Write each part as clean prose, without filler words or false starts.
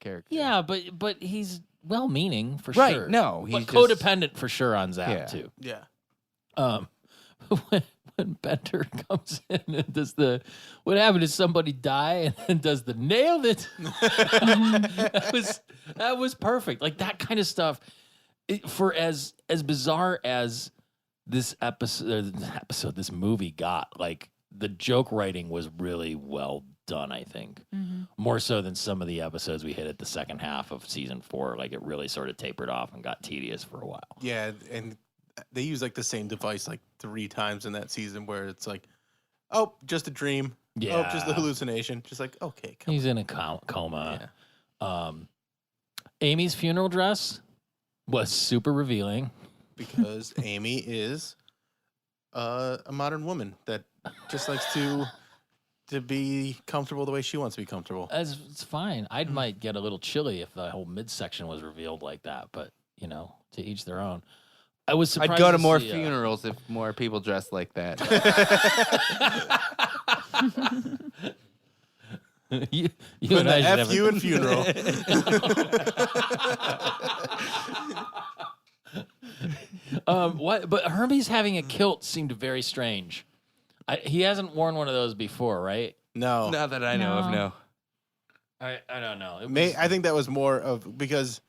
character. Yeah, but he's well-meaning for Right, sure. no, but he's codependent for sure on Zap Yeah. too. Yeah. When Bender comes in and does what happened is somebody die and then does the nailed it. that was perfect. Like that kind of stuff. For as bizarre as this this movie got, like the joke writing was really well done, I think. More so than some of the episodes we hit at the second half of season 4. Like it really sort of tapered off and got tedious for a while. Yeah, and they use like the same device like 3 times in that season where it's like, oh, just a dream. Yeah. Oh, just a hallucination. Just like, okay, come He's in a coma. Yeah. Amy's funeral dress was super revealing. because Amy is a modern woman that just likes to be comfortable the way she wants to be comfortable. It's fine. I might get a little chilly if the whole midsection was revealed like that, but to each their own. I was surprised. I'd go to more see, funerals if more people dressed like that. you Put and I the should F you and funeral. What? But Hermes having a kilt seemed very strange. He hasn't worn one of those before, right? No. Not that I know of, no. I don't know. I think that was more of because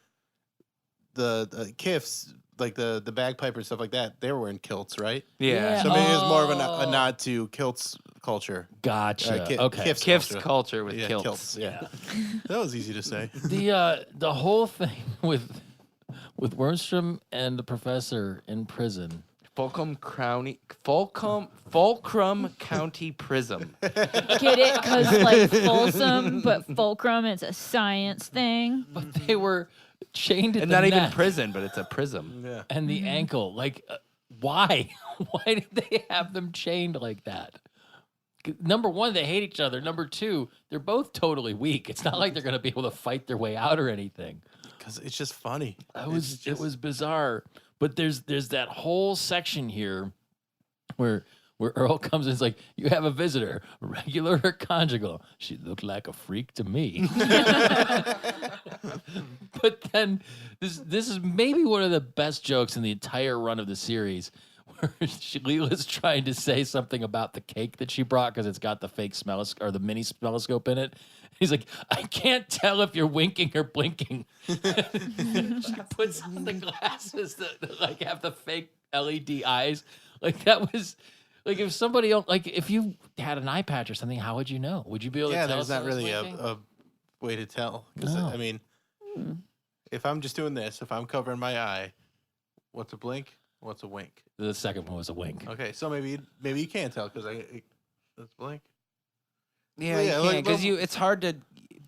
the Kiffs, like the bagpipers, stuff like that, they were wearing kilts, right? Yeah. So maybe it was more of a nod to kilts culture. Gotcha. Okay. Kiff's culture with Yeah, kilts. yeah. That was easy to say. The whole thing with Wernstrom and the professor in prison. Fulcrum County Prism. Get it? Because like Folsom, but Fulcrum, it's a science thing. But they were chained at And the not even neck prison, but it's a prism. Yeah. and the ankle. Like, why? Why did they have them chained like that? Number one, they hate each other. Number two, they're both totally weak. It's not like they're going to be able to fight their way out or anything. Because it's just funny. It was bizarre. But there's that whole section here where Earl comes in and is like, you have a visitor, regular or conjugal. She looked like a freak to me. But then this is maybe one of the best jokes in the entire run of the series, where Leela's trying to say something about the cake that she brought because it's got the fake or the mini smelloscope in it. He's like, I can't tell if you're winking or blinking. She puts on the glasses that like have the fake LED eyes. Like that was like if somebody else, like if you had an eye patch or something, how would you know? Would you be able to tell? Yeah, there's not really winking? a way to tell. Because No. I mean, if I'm just doing this, if I'm covering my eye, what's a blink? What's a wink? The second one was a wink. Okay, so maybe you can't tell because that's blink. Yeah, Well, you yeah, can't like, because well- it's hard to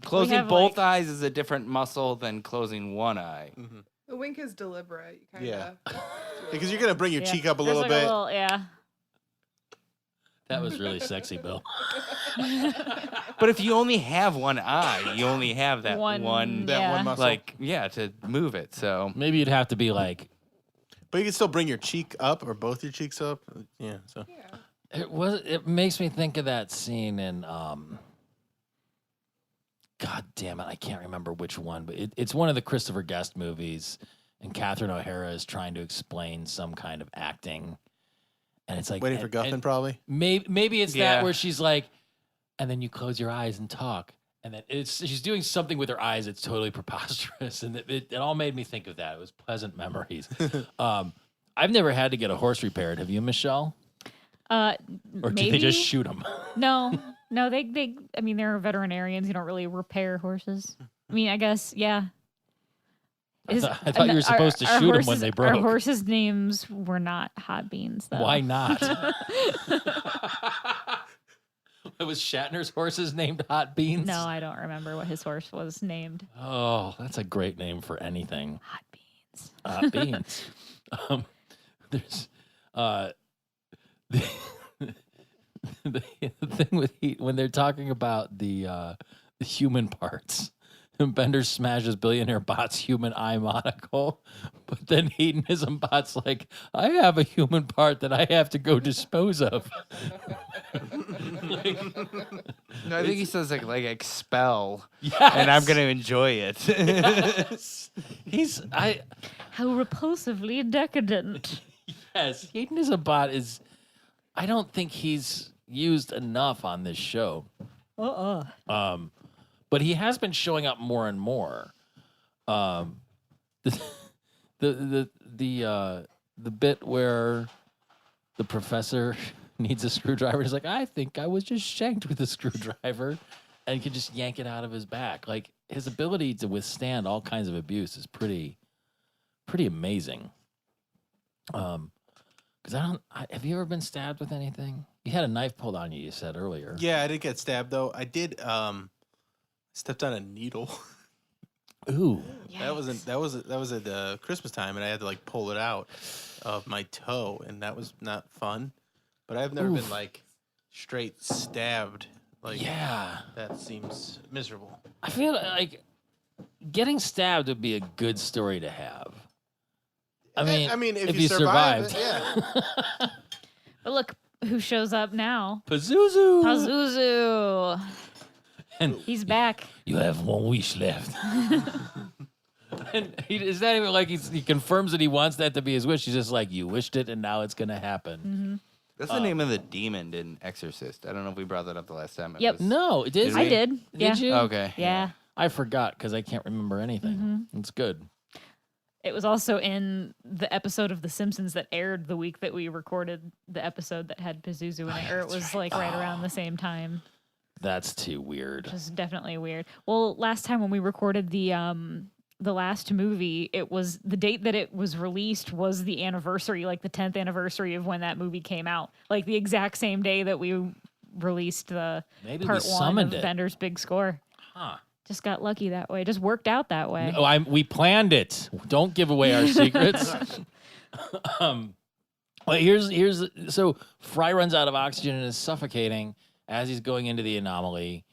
closing have, both like- eyes is a different muscle than closing one eye. The wink is deliberate. You kind Yeah. of. Because you're gonna bring your Yeah. cheek up a There's little like bit. yeah. That was really sexy, Bill. But if you only have one eye, you only have that One- one that Yeah. one muscle. to move it. So Maybe you'd have to be like, But you can still bring your cheek up or both your cheeks up. Yeah. So Yeah. it makes me think of that scene in God damn it, I can't remember which one, but it's one of the Christopher Guest movies, and Catherine O'Hara is trying to explain some kind of acting, and it's like waiting for Guffin, probably. Maybe it's Yeah. that where she's like, and then you close your eyes and talk, and then she's doing something with her eyes that's totally preposterous, and it all made me think of that. It was pleasant memories. I've never had to get a horse repaired. Have you, Michelle? Or Maybe? do they just shoot them? No, they. I mean, they're veterinarians. You don't really repair horses. I mean, I guess, yeah. I thought you were supposed to shoot them when they broke. Our horses' names were not Hot Beans, though. Why not? It was Shatner's horses named Hot Beans? No, I don't remember what his horse was named. Oh, that's a great name for anything. Hot Beans. Hot Beans. There's the thing with when they're talking about the human parts. Bender smashes billionaire Bot's human eye monocle, but then hedonism Bot's like, I have a human part that I have to go dispose of. No, I think he says like expel, Yes. and I'm gonna enjoy it. He's How repulsively decadent. yes, Hayden is a bot is. I don't think he's used enough on this show. But he has been showing up more and more. The bit where the professor needs a screwdriver. He's like, I think I was just shanked with a screwdriver, and can just yank it out of his back. Like his ability to withstand all kinds of abuse is pretty amazing. Because have you ever been stabbed with anything? You had a knife pulled on you. You said earlier. Yeah, I did get stabbed though. I did stepped on a needle. Ooh. That was at Christmas time, and I had to like pull it out of my toe, and that was not fun. But I've never been like straight stabbed. Like Yeah. that seems miserable. I feel like getting stabbed would be a good story to have. I mean, if you survived, yeah. But look who shows up now. Pazuzu. Pazuzu. And He's back. you have 1 wish left. And is that even like he confirms that he wants that to be his wish? He's just like, you wished it, and now it's gonna happen. That's the name of the demon in Exorcist. I don't know if we brought that up the last time. Yep. No, it did. Did we? I did. Yeah. Did you? Okay. Yeah. I forgot because I can't remember anything. It's good. It was also in the episode of The Simpsons that aired the week that we recorded the episode that had Pazuzu in it, or it was like right around the same time. That's too weird. Which is definitely weird. Well, last time when we recorded the last movie, it was the date that it was released was the anniversary, like the 10th anniversary of when that movie came out. Like the exact same day that we released the Maybe part we one summoned of it. Bender's Big Score. Huh. Just got lucky that way. Just worked out that way. No, we planned it. Don't give away our secrets. Well, here's so Fry runs out of oxygen and is suffocating as he's going into the anomaly.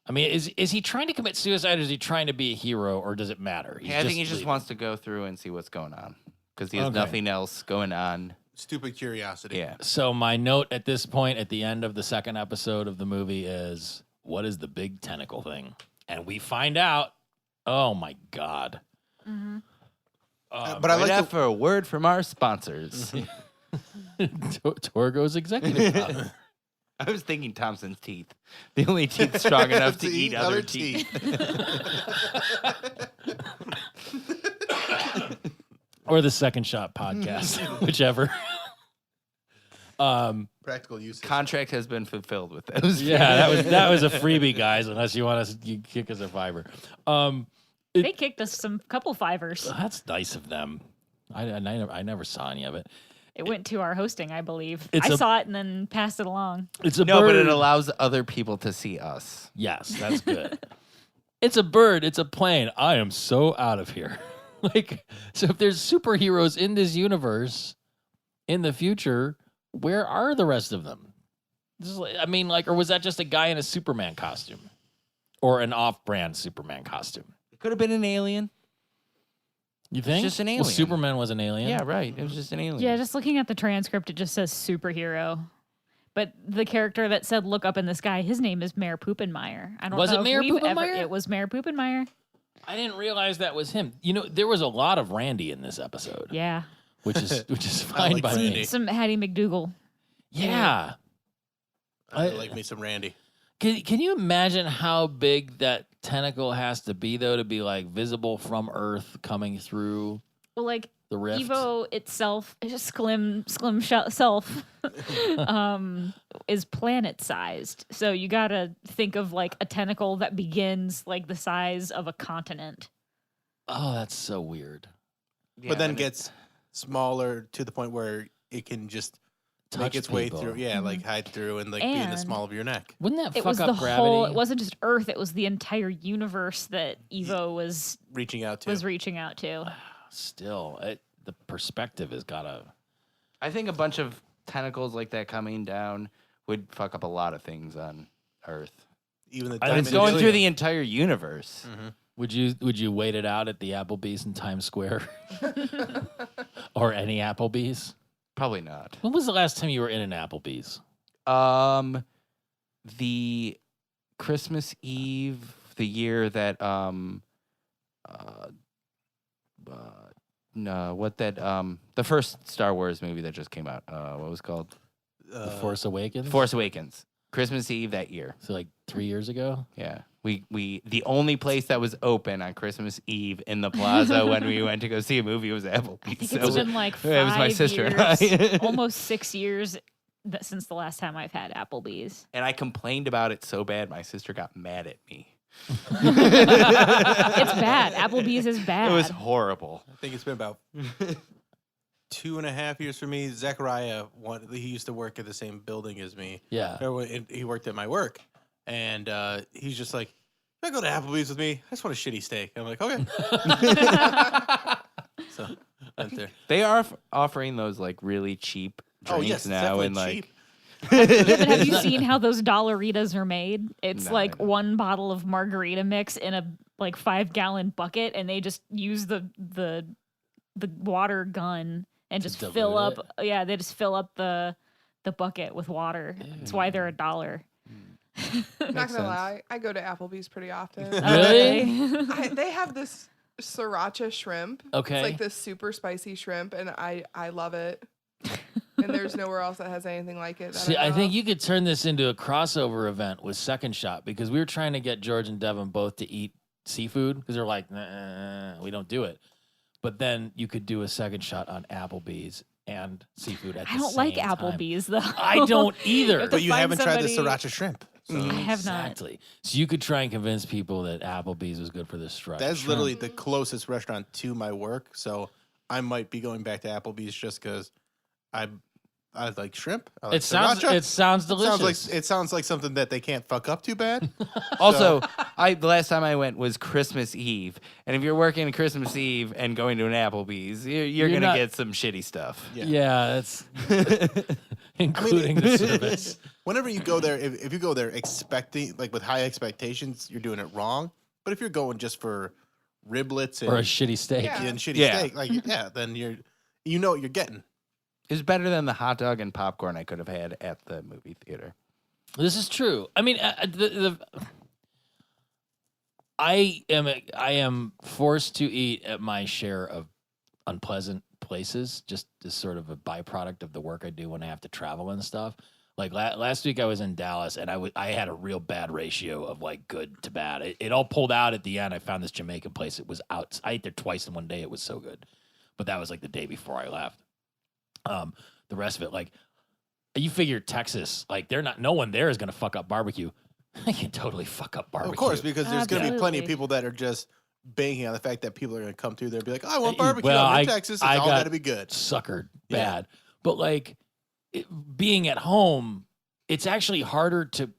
I mean, is he trying to commit suicide, or is he trying to be a hero, or does it matter? I think he just wants to go through and see what's going on because he has nothing else going on. Stupid curiosity. Yeah. So my note at this point, at the end of the second episode of the movie, is what is the big tentacle thing? And we find out. Oh my god! But I like after a word from our sponsors. Torgo's executive. Pod. I was thinking Thompson's teeth. The only teeth strong enough to eat other teeth. Or the Second Shot podcast, whichever. Practical use. Contract has been fulfilled with those. Yeah, that was a freebie, guys. Unless you want us, you kick us a $5. They kicked us some couple fivers. That's nice of them. I never saw any of it. It went to our hosting, I believe. It's I a- saw it and then passed it along. It's a No, bird. but it allows other people to see us. Yes, that's good. It's a bird. It's a plane. I am so out of here. Like, so if there's superheroes in this universe in the future, where are the rest of them? I mean, like, or was that just a guy in a Superman costume? Or an off-brand Superman costume? It could have been an alien. You think? just an Well, alien. Superman was an alien. Yeah, right. It was just an alien. Yeah, just looking at the transcript, it just says superhero. But the character that said "look up in the sky," his name is Mayor Poopenmeyer. I don't Was know it if Mayor we've Poopenmeyer? It was Mayor Poopenmeyer. I didn't realize that was him. You know, there was a lot of Randy in this episode, Yeah, which is fine like by me. Randy. some Hattie McDougal. Yeah. I like me some Randy. Can you imagine how big that tentacle has to be, though, to be like visible from Earth coming through Well, like the rift? Evo itself, self, is planet-sized. So you gotta think of like a tentacle that begins like the size of a continent. Oh, that's so weird. Yeah, But then and gets smaller to the point where it can just Touch make its way people. through. Yeah, like hide through and like be in the And- small of your neck. Wouldn't that It fuck was up the gravity? whole. It wasn't just Earth. It was the entire universe that Evo was Reaching out to. reaching out to. Still, the perspective has got to. I think a bunch of tentacles like that coming down would fuck up a lot of things on Earth. Even the I think And it's diamond going is- through the entire universe. Would you wait it out at the Applebee's in Times Square, or any Applebee's? Probably not. When was the last time you were in an Applebee's? The Christmas Eve, the year that the first Star Wars movie that just came out. What was it called? The Force Awakens. Force Awakens. Christmas Eve that year. So like 3 years ago. Yeah. We the only place that was open on Christmas Eve in the plaza when we went to go see a movie was Applebee's. I think it's been like 5 it was my sister and I. years, almost 6 years since the last time I've had Applebee's. And I complained about it so bad, my sister got mad at me. It's bad. Applebee's is bad. It was horrible. I think it's been about 2.5 years for me. Zachariah, he used to work at the same building as me. Yeah. He worked at my work. And he's just like, "Can I go to Applebee's with me? I just want a shitty steak." I'm like, "Okay." So went there. They are offering those like really cheap drinks Oh yes, now, definitely and like cheap. Yeah, but have you seen how those Dollaritas are made? It's No, like I don't. one bottle of margarita mix in a like 5-gallon bucket, and they just use the water gun and just dilute fill up. it? Yeah, they just fill up the bucket with water. That's why they're $1. Not Makes gonna sense. lie, I go to Applebee's pretty often. Really? They have this sriracha shrimp. Okay. It's like this super spicy shrimp, and I love it. And there's nowhere else that has anything like it. that See, I know think of. you could turn this into a crossover event with Second Shot because we were trying to get George and Devin both to eat seafood because they're like, nah, we don't do it. But then you could do a Second Shot on Applebee's and seafood at the I same don't like time. Applebee's though. I don't either. have to But you find haven't tried the somebody- sriracha shrimp. So I have not. Exactly. So you could try and convince people that Applebee's was good for the strike. that's literally the closest restaurant to my work. So I might be going back to Applebee's just because I like shrimp. I like It sounds delicious. It sounds like something that they can't fuck up too bad. Also, the last time I went was Christmas Eve, and if you're working Christmas Eve and going to an Applebee's, you're gonna not- get some shitty stuff. yeah, that's including the service. Whenever you go there, if you go there expecting like with high expectations, you're doing it wrong. But if you're going just for riblets and, Or a shitty steak. Yeah. and shitty Yeah. steak, like then you know what you're getting. It was better than the hot dog and popcorn I could have had at the movie theater. This is true. I mean, I am forced to eat at my share of unpleasant places, just as sort of a byproduct of the work I do when I have to travel and stuff. Like last week, I was in Dallas, and I had a real bad ratio of like good to bad. It all pulled out at the end. I found this Jamaican place. It was out. I ate there twice in one day. It was so good, but that was like the day before I left. The rest of it, like you figure Texas, like no one there is gonna fuck up barbecue. They can totally fuck up barbecue. Of course, because there's going to be plenty of Absolutely. people that are just banking on the fact that people are going to come through there and be like, "I want barbecue. Well, I'm in I- Texas. It's I all got- got to be good." suckered Yeah. bad. But like being at home, it's actually harder to.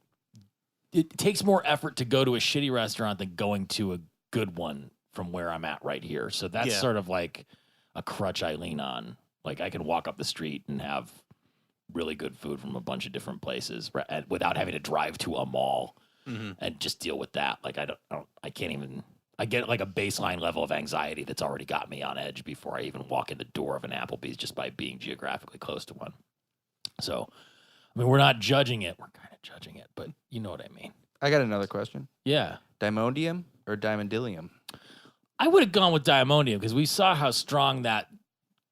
It takes more effort to go to a shitty restaurant than going to a good one from where I'm at right here. So that's Yeah. sort of like a crutch I lean on. Like I can walk up the street and have really good food from a bunch of different places without having to drive to a mall Mhm. and just deal with that. Like I can't even. I get like a baseline level of anxiety that's already got me on edge before I even walk in the door of an Applebee's just by being geographically close to one. So, I mean, we're not judging it. We're kind of judging it, but you know what I mean. I got another question. Yeah. Diamondium or diamondylium? I would have gone with Diamondium because we saw how strong that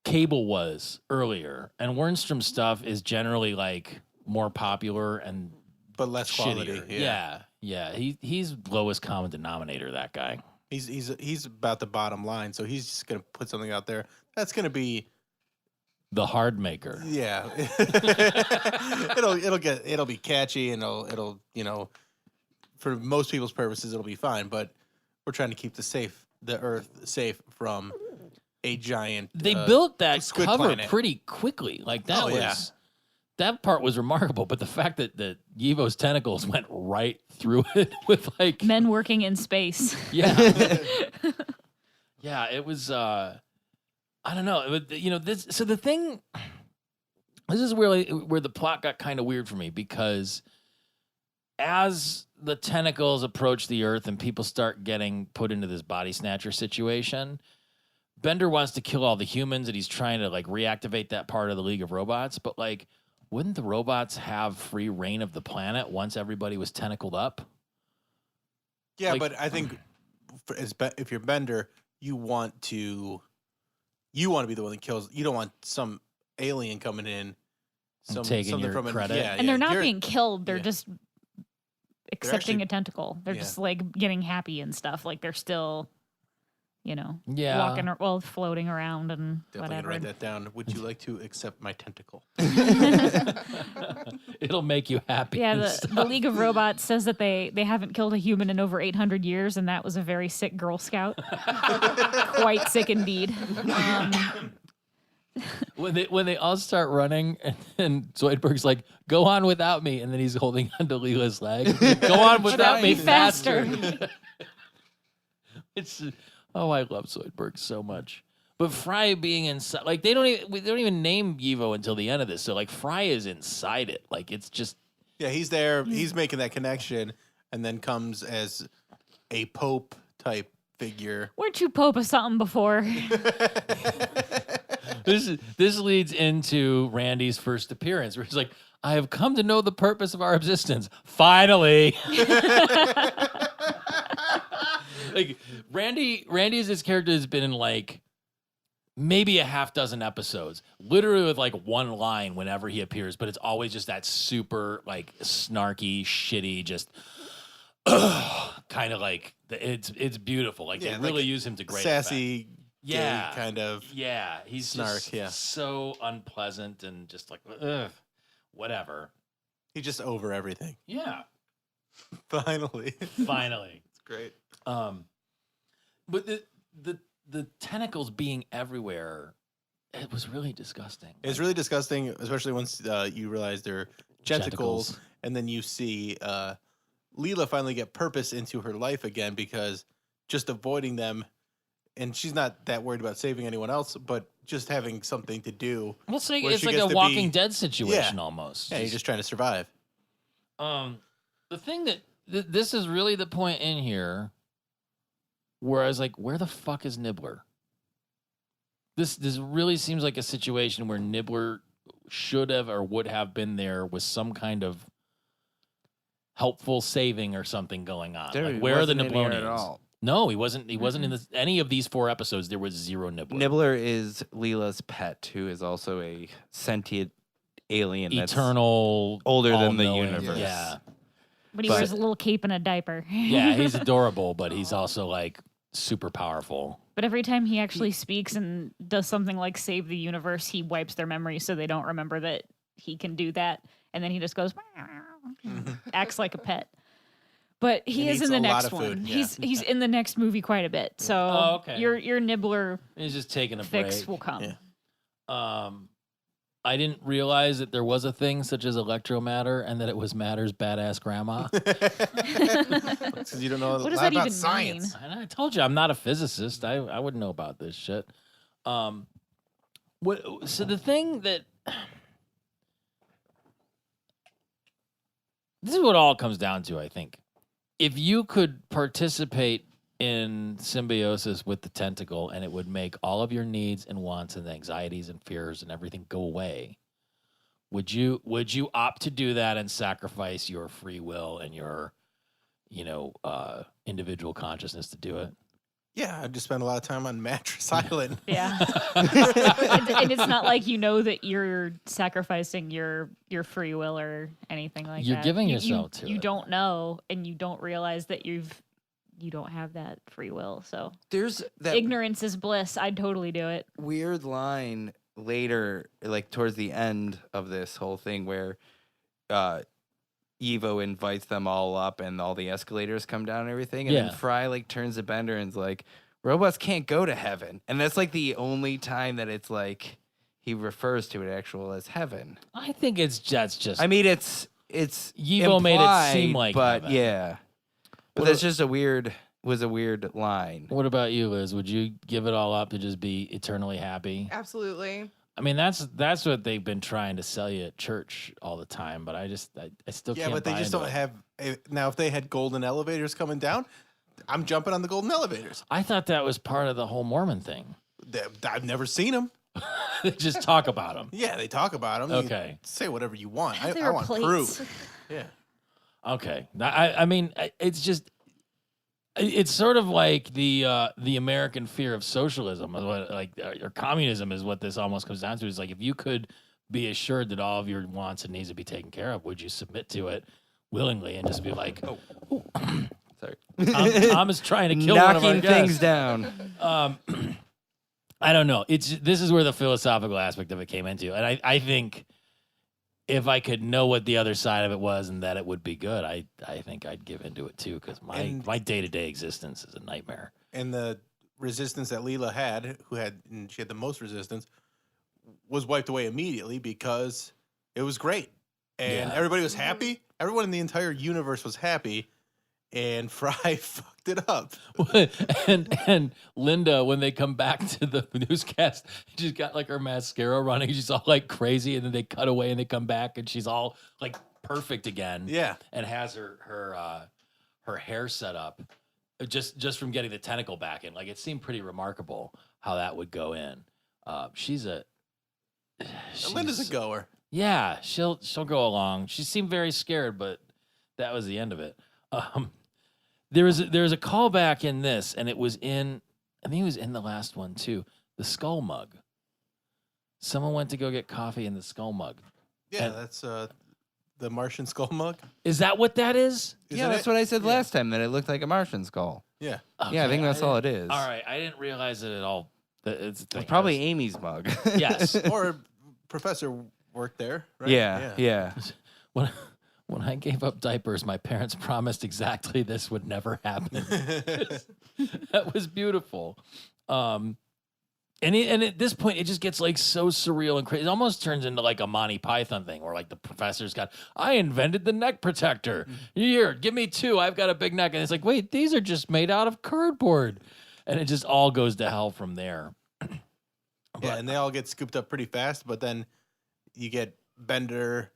cable was earlier. And Wernstrom stuff is generally like more popular and But less quality. shittier. Yeah. He's lowest common denominator, that guy. He's about the bottom line, so he's just going to put something out there that's going to be The hard maker. yeah. it'll be catchy and it'll for most people's purposes it'll be fine, but we're trying to keep the earth safe from a giant They built that squid cover planet. pretty quickly. Like that Oh, was yeah. that part was remarkable. But the fact that the Yevo's tentacles went right through it with like Men working in space. yeah, yeah, it was. I don't know. This. So the thing. This is really where the plot got kind of weird for me because as the tentacles approach the Earth and people start getting put into this body snatcher situation, Bender wants to kill all the humans and he's trying to like reactivate that part of the League of Robots. But like, wouldn't the robots have free reign of the planet once everybody was tentacled up? Yeah, Like- but I think if you're Bender, you want to be the one that kills. You don't want some alien coming in, taking something your from credit. And they're not you're- being killed. They're yeah. just accepting actually- a tentacle. They're yeah. just like getting happy and stuff. Like they're still, Yeah. walking, floating around and Definitely whatever. gonna write that down. Would you like to accept my tentacle? It'll make you happy. Yeah, and the stuff. League of Robots says that they haven't killed a human in over 800 years, and that was a very sick Girl Scout. Quite sick indeed. When they all start running, and Zoidberg's like, "Go on without me," and then he's holding onto Leela's leg. Go on without me faster. It's I love Zoidberg so much. But Fry being inside, like they don't even name Yivo until the end of this. So like Fry is inside it. Like it's just Yeah, he's there. He's making that connection, and then comes as a Pope type figure. Weren't you Pope of something before? this leads into Randy's first appearance, where he's like, "I have come to know the purpose of our existence. Finally." Like Randy's this character has been in like maybe a half dozen episodes, literally with like one line whenever he appears, but it's always just that super like snarky, shitty, just kind of like it's beautiful. Like Yeah, they like really use him to great Sassy, effect. Yeah. gay kind of. Yeah, he's Snark, just yeah. so unpleasant and just like ugh, whatever. He's just over everything. Yeah, Finally, finally. it's great. But the tentacles being everywhere, it was really disgusting. It's really disgusting, especially once you realize they're tentacles, Tentacles. and then you see Leela finally get purpose into her life again because just avoiding them, and she's not that worried about saving anyone else, but just having something to do. Well, it's like, where it's she like gets a to Walking be- Dead situation almost. Yeah, you're just trying to survive. The thing that this is really the point in here where I was like, where the fuck is Nibbler? This really seems like a situation where Nibbler should have or would have been there with some kind of helpful saving or something going on. There Like, where are the wasn't in here Niblonians? at all. No, he wasn't. He wasn't in any of these 4 episodes. There was 0 Nibbler. Nibbler is Leela's pet, who is also a sentient alien that's Eternal, older than the all-knowing. universe. Yeah, But he But- wears a little cape and a diaper. yeah. He's adorable, but he's also like super powerful. But every time he actually speaks and does something like save the universe, he wipes their memory so they don't remember that he can do that. And then he just goes, acts like a pet. But he And is eats in the a lot next of one. food, yeah. He's in the next movie quite a bit. So Oh, okay. your Nibbler He's just taking a fix break. will come. Yeah. I didn't realize that there was a thing such as electromatter and that it was Matter's badass grandma. Because you don't know What a does lot that about even science. mean? And I told you I'm not a physicist. I wouldn't know about this shit. So the thing that this is what all comes down to, I think. If you could participate in symbiosis with the tentacle and it would make all of your needs and wants and anxieties and fears and everything go away, would you opt to do that and sacrifice your free will and your individual consciousness to do it? Yeah, I just spent a lot of time on Mattress Island. Yeah. and it's not like you know that you're sacrificing your free will or anything like You're that. giving You- yourself to You it. don't know, and you don't realize that you don't have that free will. So There's that ignorance is bliss. I'd totally do it. weird line later, like towards the end of this whole thing, where Evo invites them all up and all the escalators come down and everything. And Yeah. then Fry like turns to Bender and is like, robots can't go to heaven. And that's like the only time that it's like he refers to it actual as heaven. I think that's just. I mean, it's Evo made it seem implied, like but heaven. yeah. But What that's a- just was a weird line. What about you, Liz? Would you give it all up to just be eternally happy? Absolutely. I mean, that's what they've been trying to sell you at church all the time, but I still Yeah, can't. but they buy just into don't it. have. Now, if they had golden elevators coming down, I'm jumping on the golden elevators. I thought that was part of the whole Mormon thing. I've never seen them. They just talk about them. Yeah, they talk about them. Okay. Say whatever you want. There I are want plates. proof. Yeah. Okay. I mean, it's just It's sort of like the American fear of socialism, or communism, is what this almost comes down to. Is like, if you could be assured that all of your wants and needs would be taken care of, would you submit to it willingly and just be like, "Oh, Sorry. Tom is trying to kill one of our Knocking guests." things down. I don't know. This is where the philosophical aspect of it came into, and I think if I could know what the other side of it was and that it would be good, I think I'd give into it too, because my day-to-day existence is a nightmare. And the resistance that Leela had, and she had the most resistance, was wiped away immediately because it was great. And everybody was happy. Everyone in the entire universe was happy. And Fry fucked it up. and Linda, when they come back to the newscast, she's got like her mascara running. She's all like crazy, and then they cut away and they come back, and she's all like perfect again. Yeah, and has her hair set up just from getting the tentacle back in. Like, it seemed pretty remarkable how that would go in. Linda's a goer. Yeah, she'll go along. She seemed very scared, but that was the end of it. There was a callback in this, and it was in, I think it was in the last one too, the skull mug. Someone went to go get coffee in the skull mug. Yeah, that's the Martian skull mug. Is that what that is? Yeah, that's what I said last time, that it looked like a Martian skull. Yeah. Okay, Yeah, I think that's all it is. All right, I didn't realize it at all. It's Probably Amy's mug. Yes. Or Professor worked there, right? Yeah. When I gave up diapers, my parents promised exactly this would never happen. That was beautiful. And at this point, it just gets like so surreal and crazy. It almost turns into like a Monty Python thing where like the professor's got, I invented the neck protector. Here, give me 2. I've got a big neck. And it's like, wait, these are just made out of cardboard. And it just all goes to hell from there. Yeah, and they all get scooped up pretty fast, but then you get Bender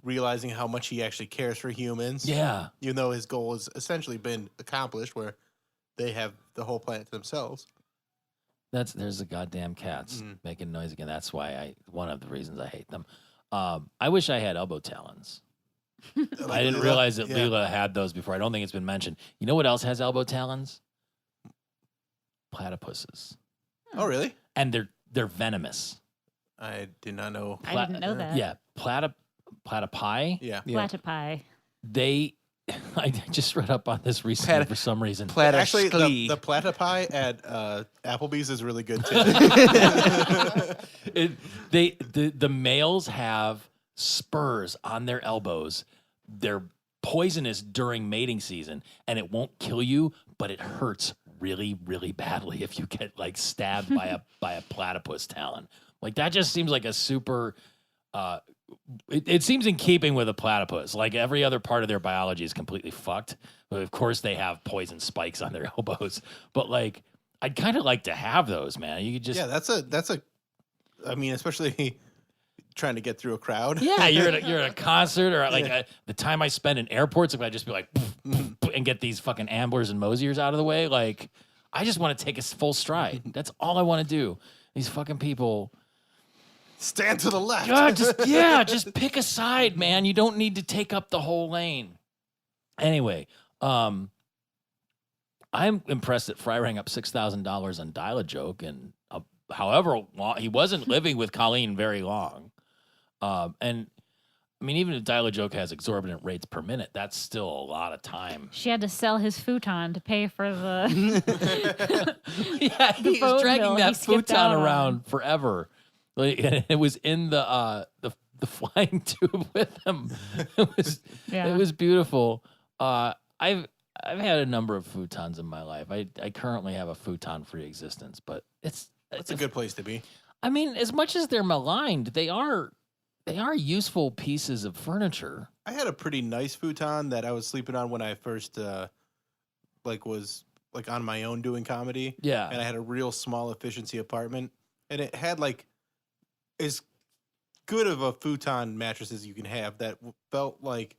realizing how much he actually cares for humans. Yeah. Even though his goal has essentially been accomplished, where they have the whole planet to themselves. There's the goddamn cats making noise again. That's why one of the reasons I hate them. I wish I had elbow talons. I didn't realize that Leela had those before. I don't think it's been mentioned. You know what else has elbow talons? Platypuses. Oh, really? And they're venomous. I did not know. I didn't know that. Yeah, platypi. Yeah. Platypi. I just read up on this recently for some reason. Actually, the platypi at Applebee's is really good too. The males have spurs on their elbows. They're poisonous during mating season, and it won't kill you, but it hurts really, really badly if you get like stabbed by a platypus talon. Like, that just seems like a super. It seems in keeping with a platypus. Like, every other part of their biology is completely fucked. But of course, they have poison spikes on their elbows. But like, I'd kind of like to have those, man. You could just that's a. I mean, especially trying to get through a crowd. Yeah, you're at a concert, or like the time I spend in airports, I'd just be like, and get these fucking Amblers and Mosiers out of the way. Like, I just want to take a full stride. That's all I want to do. These fucking people. Stand to the left. God, just pick a side, man. You don't need to take up the whole lane. Anyway, I'm impressed that Fry rang up $6,000 on Dial-A-Joke, and however long, he wasn't living with Colleen very long. And I mean, even if Dial-A-Joke has exorbitant rates per minute, that's still a lot of time. She had to sell his futon to pay for the. Yeah, he was dragging that futon around forever. Like, and it was in the flying tube with him. It was beautiful. I've had a number of futons in my life. I currently have a futon-free existence, but it's a good place to be. I mean, as much as they're maligned, they are useful pieces of furniture. I had a pretty nice futon that I was sleeping on when I first was on my own doing comedy. Yeah, and I had a real small efficiency apartment, and it had like as good of a futon mattress as you can have that felt like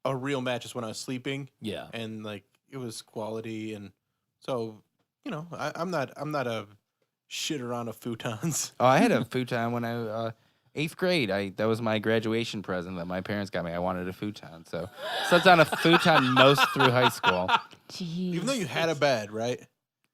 a real mattress when I was sleeping. Yeah, and like it was quality, and so I'm not a shitter on of futons. Oh, I had a futon when I 8th grade. That was my graduation present that my parents got me. I wanted a futon, so slept on a futon most through high school. Jeez. Even though you had a bed, right?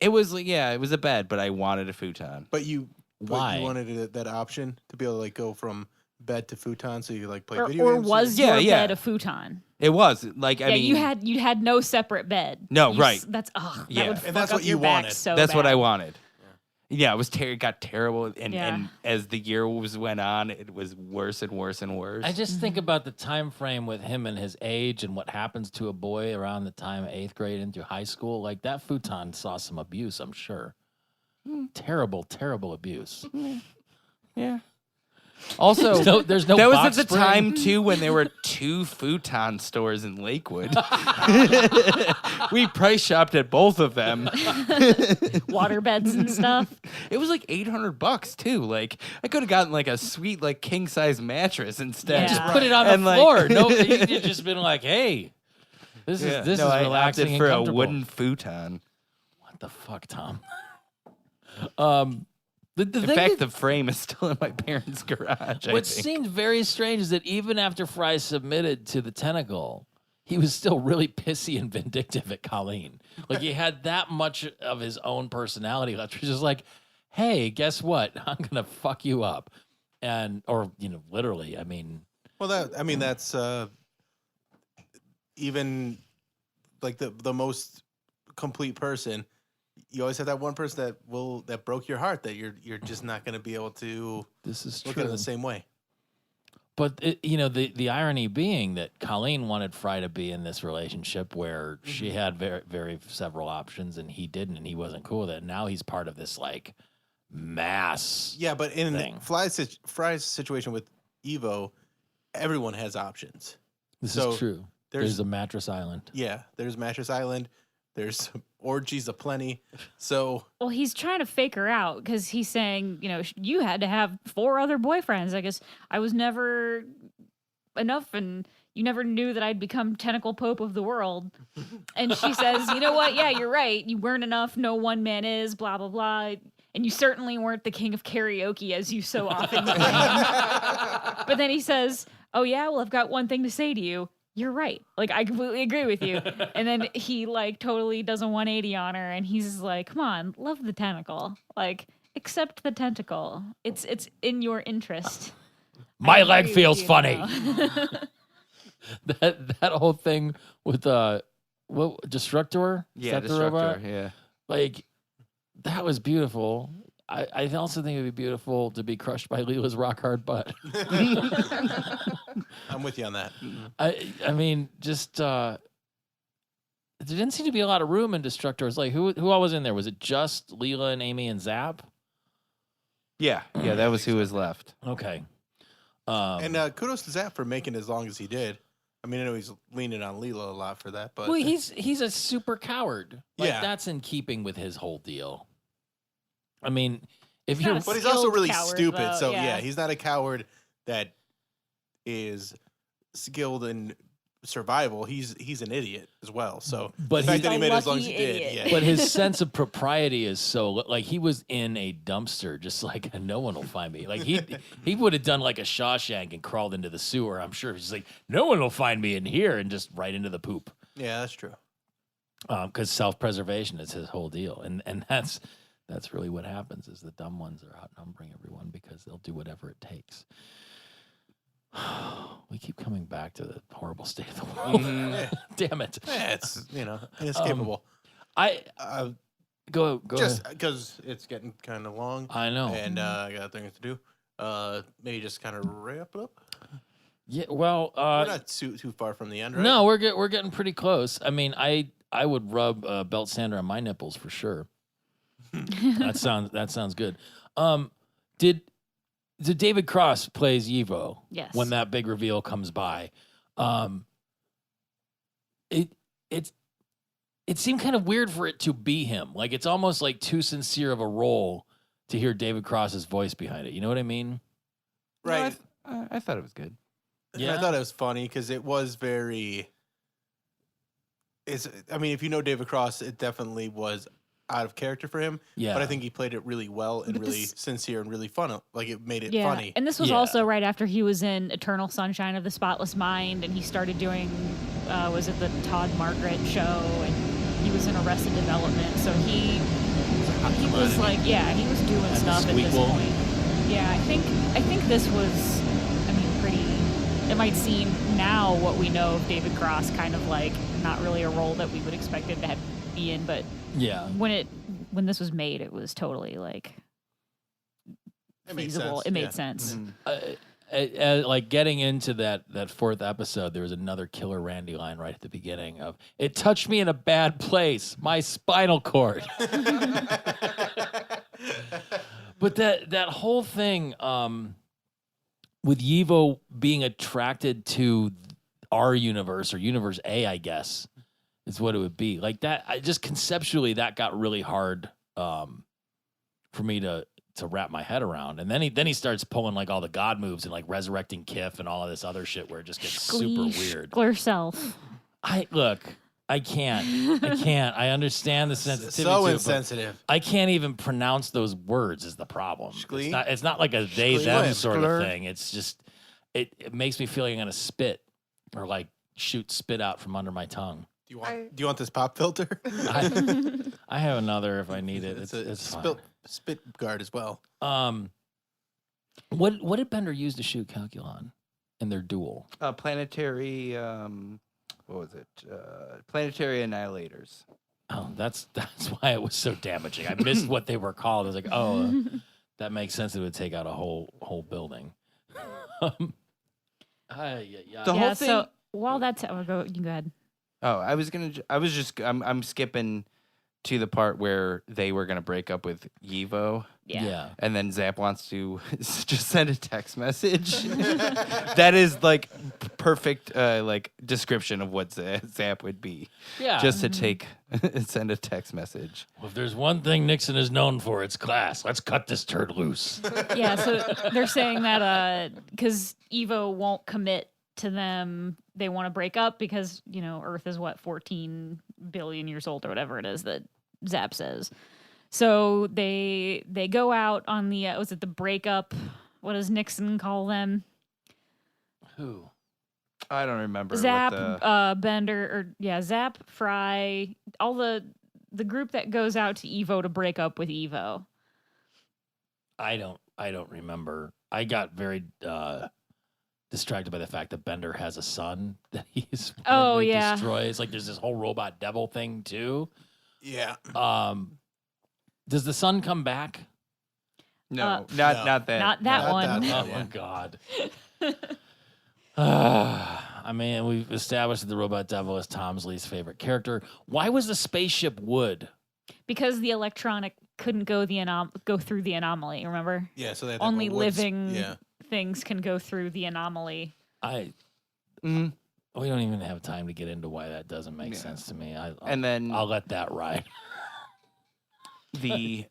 It was it was a bed, but I wanted a futon. But you Why? you wanted that option to be able to like go from bed to futon, so you could like play Or, video or games. was Yeah, your yeah. bed a futon? It was like I Yeah, mean, you had no separate bed. No, You right. That's Yeah. that would And fuck that's up what your you back wanted. so that's what I bad. wanted. Yeah, it was it got terrible, and Yeah. as the year went on, it was worse and worse and worse. I just think about the time frame with him and his age and what happens to a boy around the time of 8th grade into high school. Like that futon saw some abuse, I'm sure. Terrible, terrible abuse. yeah. Also, There's no that was box at the spring. time too when there were 2 futon stores in Lakewood. We price shopped at both of them. Water beds and stuff. It was like $800 too. Like I could have gotten like a sweet like king size mattress instead. Yeah. Just put it on the And, like- floor. No, you could just been like, hey, this Yeah. is this No, is I relaxing opted and for a comfortable. wooden futon. What the fuck, Tom? The In thing fact, that- the frame is still in my parents' garage. I what think. seemed very strange is that even after Fry submitted to the tentacle, he was still really pissy and vindictive at Colleen. Like he had that much of his own personality left. He's just like, hey, guess what? I'm gonna fuck you up, or literally. I mean, Well, that's even like the most complete person. You always have that one person that broke your heart that you're just not going to be able to this is look true. at it the same way. But the irony being that Colleen wanted Fry to be in this relationship where she had very, very several options and he didn't, and he wasn't cool with it. Now he's part of this like mass. Yeah, but in thing. Fry's situation with Evo, everyone has options. This So, is true. There's a mattress island. Yeah, there's Mattress Island. There's orgies aplenty. So Well, he's trying to fake her out because he's saying, you had to have 4 other boyfriends. I guess I was never enough, and you never knew that I'd become tentacle pope of the world. And she says, you know what? Yeah, you're right. You weren't enough. No one man is, blah, blah, blah. And you certainly weren't the king of karaoke, as you so often claim. But then he says, oh, yeah, well, I've got one thing to say to you. You're right. Like, I completely agree with you. And then he, like, totally does a 180 on her, and he's like, come on, love the tentacle. Like, accept the tentacle. It's in your interest. My I leg agree feels with you, funny. though. that whole thing with Destructor? Is Yeah, that the robot? Destructor. Yeah. Like, that was beautiful. I also think it would be beautiful to be crushed by Leela's rock hard butt. I'm with you on that. I mean, just there didn't seem to be a lot of room in Destructor. It's like who all was in there? Was it just Leela and Amy and Zap? Yeah, that was who was left. Okay. And kudos to Zap for making it as long as he did. I mean, I know he's leaning on Leela a lot for that, but well, he's a super coward. Like, Yeah. that's in keeping with his whole deal. I mean, if He's you're not but he's also skilled really coward, stupid. though, So yeah. he's not a coward that is skilled in survival. He's an idiot as well. So But the fact he's that he a made it as long as lucky he did, idiot. yeah. but his sense of propriety is so like he was in a dumpster, just like no one will find me. Like he would have done like a Shawshank and crawled into the sewer. I'm sure he's like, no one will find me in here, and just right into the poop. Yeah, that's true. Because self-preservation is his whole deal, and that's really what happens. Is the dumb ones are outnumbering everyone because they'll do whatever it takes. We keep coming back to the horrible state of the world. Damn it! Yeah, it's inescapable. I go Just ahead. because it's getting kind of long, I know. and I got things to do. Maybe just kind of wrap it up. Yeah, well, We're not too far from the end, right? no, we're getting pretty close. I mean, I would rub a belt sander on my nipples for sure. that sounds good. Did David Cross plays Evo? Yes. When that big reveal comes by, it seemed kind of weird for it to be him. Like it's almost like too sincere of a role to hear David Cross's voice behind it. You know what I mean? Right. No, I thought it was good. Yeah. I thought it was funny because it was very. I mean, if you know David Cross, it definitely was out of character for him. Yeah. But I think he played it really well and But really this- sincere and really fun. Like it made it Yeah, funny. and this was Yeah. also right after he was in Eternal Sunshine of the Spotless Mind, and he started doing, was it the Todd Margaret show? And he was in Arrested Development, so he was like, he was doing stuff at this point. Yeah, I think this was, I mean, pretty. It might seem now what we know of David Cross kind of like not really a role that we would expect him to be in, but when this was made, it was totally like feasible. It made sense. Like getting into that fourth episode, there was another killer Randy line right at the beginning of "It touched me in a bad place, my spinal cord." But that whole thing with Yivo being attracted to our universe or Universe A, I guess, is what it would be. Like that, just conceptually, that got really hard for me to wrap my head around. And then he starts pulling like all the god moves and like resurrecting Kif and all of this other shit where it just gets super weird. Yourself. I can't. I understand the sensitivity. So insensitive. I can't even pronounce those words is the problem. It's not like a they them sort of thing. It's just it makes me feel like I'm gonna spit or like shoot spit out from under my tongue. Do you want this pop filter? I have another if I need it. It's fine. Spit guard as well. What did Bender use to shoot Calculon in their duel? Planetary. What was it? Planetary annihilators. Oh, that's why it was so damaging. I missed what they were called. I was like, oh, that makes sense. It would take out a whole building. The whole thing. So while that's, you go ahead. Oh, I'm skipping to the part where they were gonna break up with Yivo. Yeah. And then Zap wants to just send a text message. That is like perfect like description of what Zap would be. Yeah. Just to send a text message. Well, if there's one thing Nixon is known for, it's class. Let's cut this turd loose. Yeah, so they're saying that because Evo won't commit to them, they want to break up because, Earth is 14 billion years old or whatever it is that Zap says. So they go out on the was it the breakup? What does Nixon call them? Who? I don't remember. Zap, Bender, Zap, Fry, all the group that goes out to Evo to break up with Evo. I don't remember. I got very distracted by the fact that Bender has a son that he's destroys. Like there's this whole robot devil thing too. Yeah. Does the son come back? No, not that. Not that one. Oh my god. I mean, we've established that the robot devil is Tom's least favorite character. Why was the spaceship wood? Because the electronic couldn't go through the anomaly. Remember? Yeah. So that only living things can go through the anomaly. We don't even have time to get into why that doesn't make sense to me. I'll let that ride. The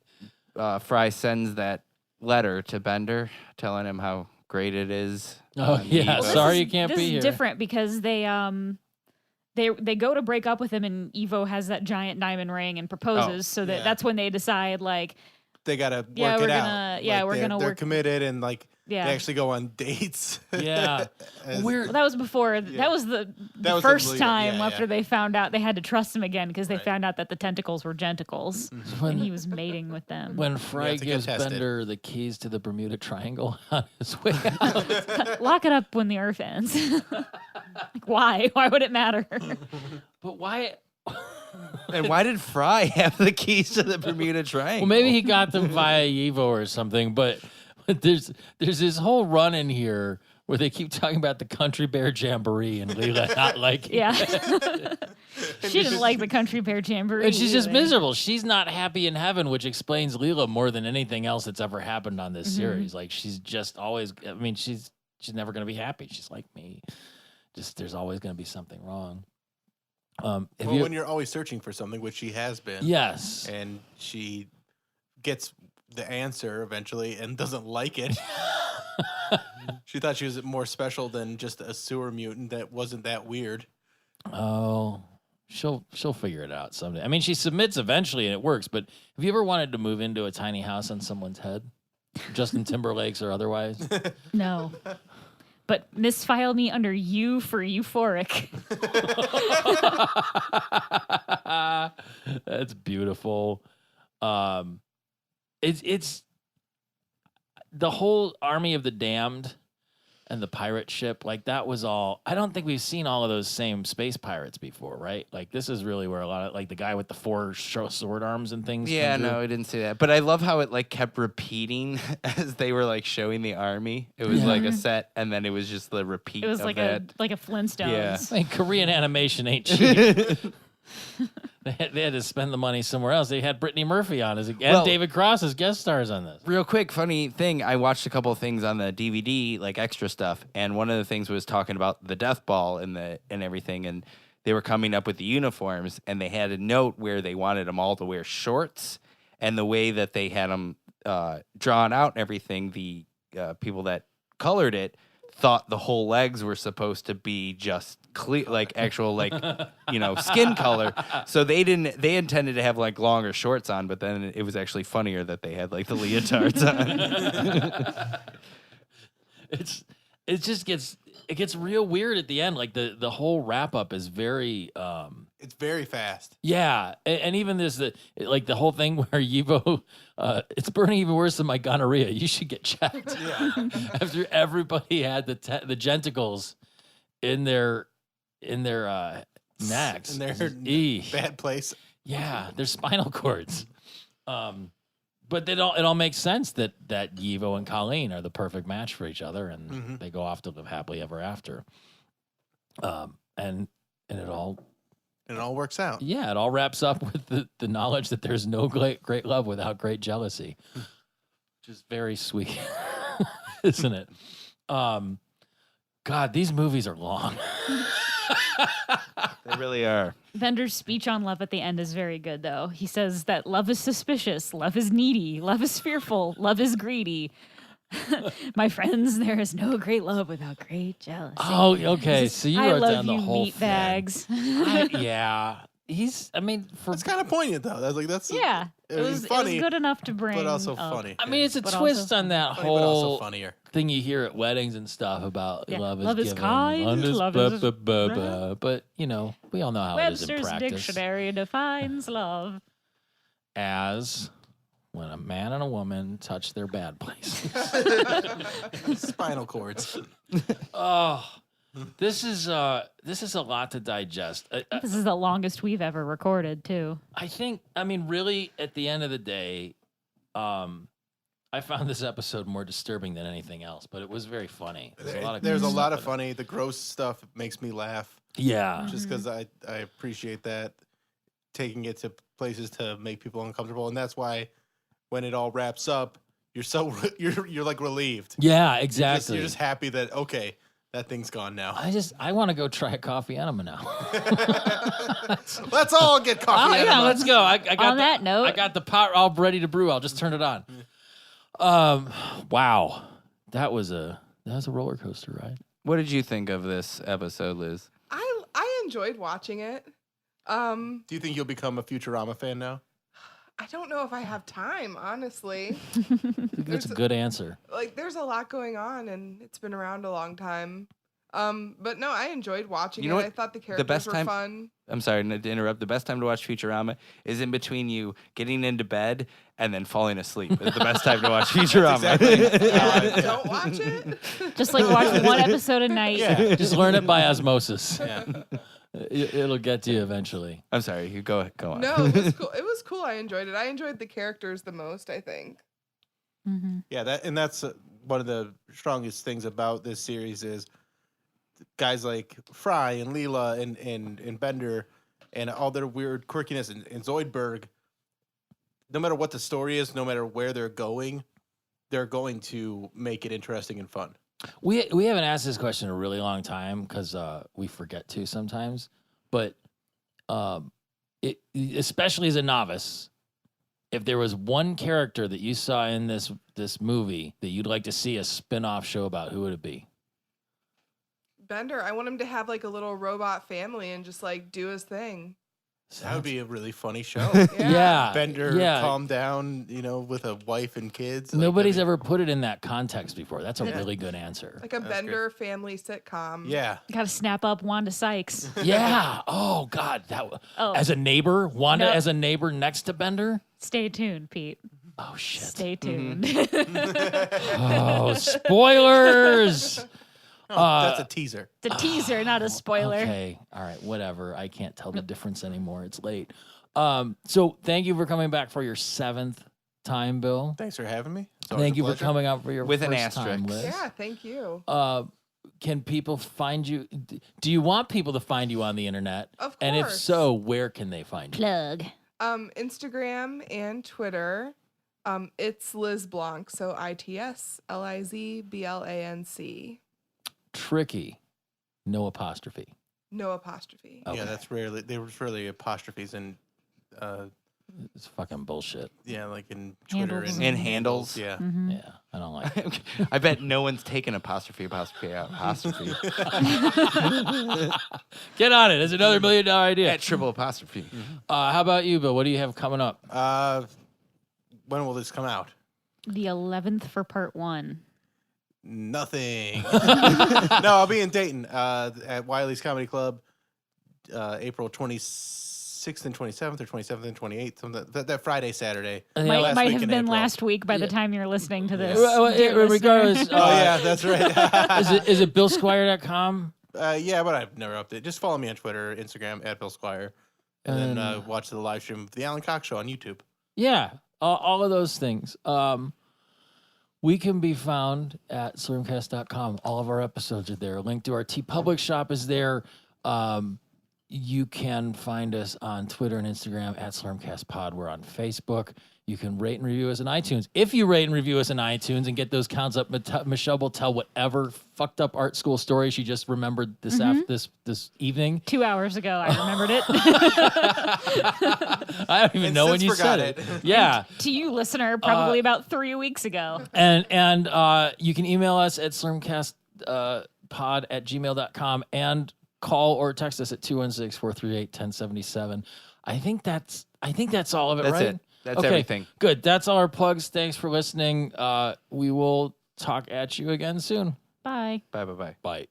Fry sends that letter to Bender telling him how great it is. Oh yeah, sorry you can't be here. This is different because they go to break up with him and Evo has that giant diamond ring and proposes, so that's when they decide like they gotta work it out. They're work. committed and like they actually go on dates. Yeah. Well, that was before. That was the first time after they found out they had to trust him again because they found out that the tentacles were genticles and he was mating with them. When Fry gives Bender the keys to the Bermuda Triangle on his way out. Lock it up when the Earth ends. Like, why? Why would it matter? But why? And why did Fry have the keys to the Bermuda Triangle? Well, maybe he got them via Evo or something, but there's this whole run in here where they keep talking about the Country Bear Jamboree and Leela not liking it. She didn't like the Country Bear Jamboree. And she's just miserable. She's not happy in heaven, which explains Leela more than anything else that's ever happened on this series. Like she's just always, I mean, she's never going to be happy. She's like me. Just there's always going to be something wrong. When you're always searching for something, which she has been. Yes. And she gets the answer eventually and doesn't like it. She thought she was more special than just a sewer mutant that wasn't that weird. Oh, she'll figure it out someday. I mean, she submits eventually and it works, but have you ever wanted to move into a tiny house on someone's head? Justin Timberlake's or otherwise? No. But misfile me under U for euphoric. That's beautiful. It's the whole Army of the Damned and the pirate ship, like that was all. I don't think we've seen all of those same space pirates before, right? Like this is really where a lot of like the guy with the 4 sword arms and things. Yeah, come through. no, I didn't see that. But I love how it like kept repeating as they were like showing the army. It was like a set, and then it was just the repeat. It was of like that. a Flintstones. Yeah. I mean, Korean animation ain't cheap. They had to spend the money somewhere else. They had Brittany Murphy on and David Cross as guest stars on this. Real quick, funny thing. I watched a couple of things on the DVD, like extra stuff, and one of the things was talking about the death ball and everything, and they were coming up with the uniforms, and they had a note where they wanted them all to wear shorts, and the way that they had them drawn out and everything, the people that colored it thought the whole legs were supposed to be just clear, like actual, like, skin color. So they intended to have like longer shorts on, but then it was actually funnier that they had like the leotards on. It gets real weird at the end. Like the whole wrap up is very, It's very fast. yeah. And even the whole thing where Yivo, it's burning even worse than my gonorrhea. You should get checked. Yeah. After everybody had the genticles in their necks. In their Eeh. bad place. Yeah, their spinal cords. But it all makes sense that Yivo and Colleen are the perfect match for each other, and they go off to live happily ever after. And it all works out. Yeah, it all wraps up with the knowledge that there's no great love without great jealousy, which is very sweet, isn't it? God, these movies are long. They really are. Bender's speech on love at the end is very good, though. He says that love is suspicious, love is needy, love is fearful, love is greedy. My friends, there is no great love without great jealousy. Oh, okay. So you I wrote love down the you, whole meat thing. bags. Yeah. That's kind of poignant though. That's Yeah, it was funny, it was good enough to bring, but also up. funny. I mean, it's a But twist also- on that Funny, but also whole funnier. thing you hear at weddings and stuff about Yeah. love is Love is given, kind, love is blah, blah, blah. But we all know how it is in Webster's practice. dictionary defines love As when a man and a woman touch their bad places. Spinal cords. Oh, this is a lot to digest. This is the longest we've ever recorded, too. Really, at the end of the day, I found this episode more disturbing than anything else, but it was very funny. There's a lot of There's good a stuff lot in of it. funny. The gross stuff makes me laugh Yeah. just because I appreciate that, taking it to places to make people uncomfortable, and that's why when it all wraps up, you're like relieved. Yeah, You're exactly. just happy that okay, that thing's gone now. I want to go try a coffee enema now. Let's all get coffee. Yeah, enemas. let's go. I got On that note- I got the pot all ready to brew. I'll just turn it on. Wow, that was a roller coaster ride. What did you think of this episode, Liz? I enjoyed watching it. Do you think you'll become a Futurama fan now? I don't know if I have time, honestly. I think that's a good answer. Like, there's a lot going on, and it's been around a long time. But no, I enjoyed watching You know it. what? I thought the characters best were time- fun. I'm sorry to interrupt. The best time to watch Futurama is in between you getting into bed and then falling asleep. It's the best time to watch Futurama. Don't watch it. Just like watch one episode a night. Yeah. Just learn it by osmosis. Yeah. It'll get to you eventually. I'm sorry. You go on. No, it was cool. It was cool. I enjoyed it. I enjoyed the characters the most, I think. Mm-hmm. Yeah, that's one of the strongest things about this series is guys like Fry and Leela and Bender and all their weird quirkiness and Zoidberg. No matter what the story is, no matter where they're going to make it interesting and fun. We haven't asked this question in a really long time because we forget to sometimes. But especially as a novice, if there was one character that you saw in this movie that you'd like to see a spin-off show about, who would it be? Bender, I want him to have like a little robot family and just like do his thing. That would be a really funny show. Yeah. Bender Yeah. calm down, with a wife and kids. Nobody's ever put it in that context before. That's a really good answer. Like a Bender family sitcom. Yeah. Got to snap up Wanda Sykes. Yeah. Oh God. Oh. As a neighbor, Wanda Nope. as a neighbor next to Bender. Stay tuned, Pete. Oh shit. Stay tuned. Oh, spoilers. That's a teaser. It's a teaser, not a spoiler. Okay. All right. Whatever. I can't tell the difference anymore. It's late. So thank you for coming back for your 7th time, Bill. Thanks for having me. It's always Thank a you for pleasure. coming out for your With an first time, asterisk. Liz. Yeah, thank you. Can people find you? Do you want people to find you on the internet? Of And if course. so, where can they find you? Plug. Instagram and Twitter. It's Liz Blanc, so ITSLIZBLANC. Tricky. No apostrophe. No apostrophe. Okay. Yeah, there was rarely apostrophes and It's fucking bullshit. like in Twitter Handles. And handles. Yeah. Mm-hmm. Yeah. I don't like it. I bet no one's taken apostrophe out. Apostrophe. Get on it. It's another $1 million idea. At triple apostrophe. How about you, Bill? What do you have coming up? When will this come out? The 11th for part 1. Nothing. No, I'll be in Dayton at Wiley's Comedy Club, April 26th and 27th, or 27th and 28th, that Friday, Saturday. Might week have in been April. last week by the time you're listening to this. Well, dear listener. regardless, Oh yeah, that's right. is it billsquire.com? Yeah, but I've never updated. Just follow me on Twitter, Instagram at Bill Squire, and then watch the live stream of the Alan Cox Show on YouTube. Yeah, all of those things. We can be found at slurmcast.com. All of our episodes are there. A link to our TeePublic shop is there. You can find us on Twitter and Instagram at slurmcastpod. We're on Facebook. You can rate and review us on iTunes. If you rate and review us on iTunes and get those counts up, Michelle will tell whatever fucked up art school story she just remembered this this evening. 2 hours ago, I remembered it. I don't even And know when since you said forgot it. it. Yeah. To you, listener, probably about 3 weeks ago. And you can email us at slurmcastpod@gmail.com and call or text us at 216-438-1077. I think that's all of it, That's right? it. That's Okay, everything. Good. That's all our plugs. Thanks for listening. We will talk at you again soon. Bye. Bye. Bye.